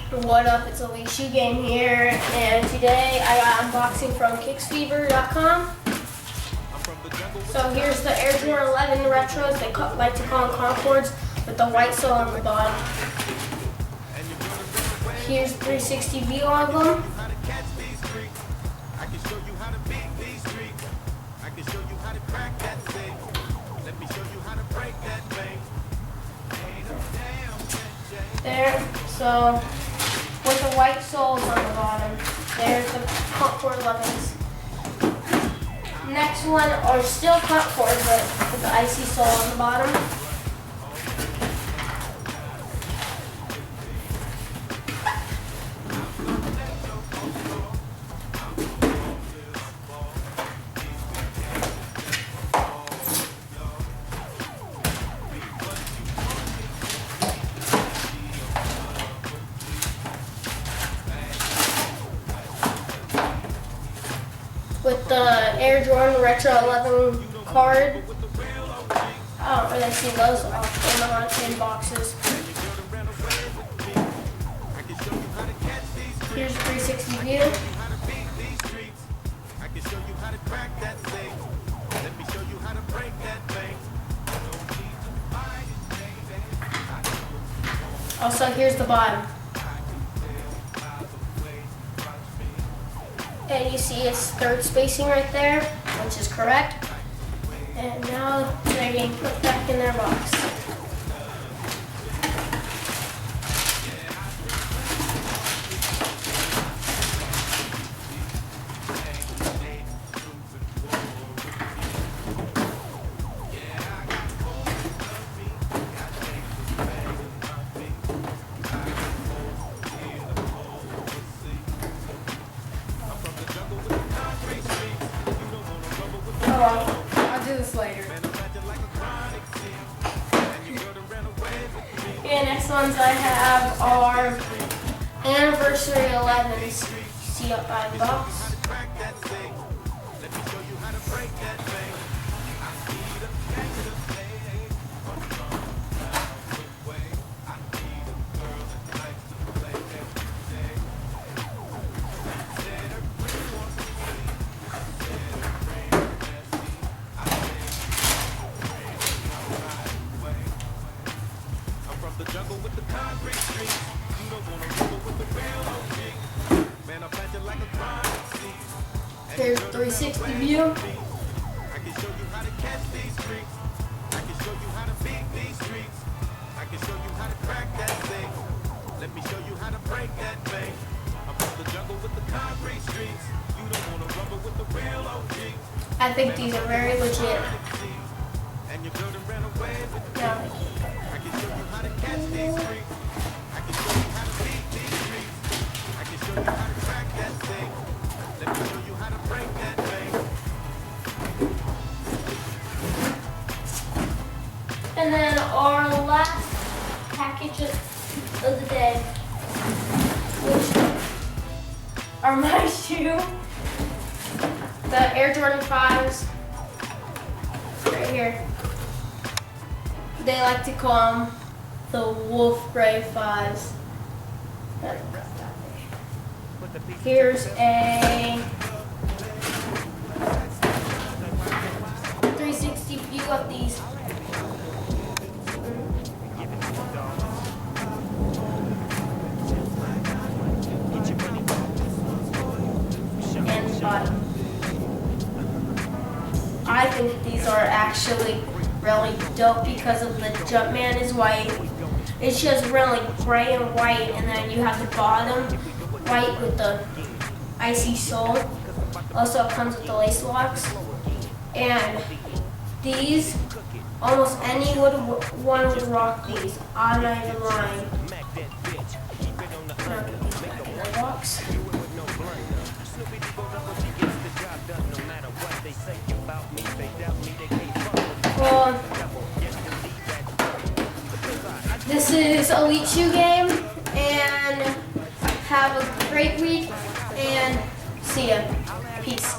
What up, it's Elite Shoe Game here, and today I got unboxing from kicksfever.com. So here's the Air Jordan 11 Retros, they like to call them Concords, with the white sole on the bottom. Here's 360 view of them. There, so with the white soles on the bottom, there's the Concord 11s. Next one are still Concord, but with the icy sole on the bottom. With the Air Jordan Retro 11 card. I don't really see those in boxes. Here's 360 view. Also, here's the bottom. And you see its third spacing right there, which is correct. And now they're getting put back in their box. I'll do this later. Okay, next ones I have are Anniversary 11s. See up by the box. Here's 360 view. I think these are very legit. And then our last package of the day, which are my shoe, the Air Jordan 5s, right here. They like to call them the Wolf Gray 5s. Here's a 360 view of these. I think these are actually really dope because of the Jumpman is white. It's just really gray and white, and then you have the bottom white with the icy sole. Also it comes with the lace locks. And these, almost anyone would rock these. I'm not even lying. Now get these back in their box. Well, this is Elite Shoe Game, and have a great week, and see ya. Peace.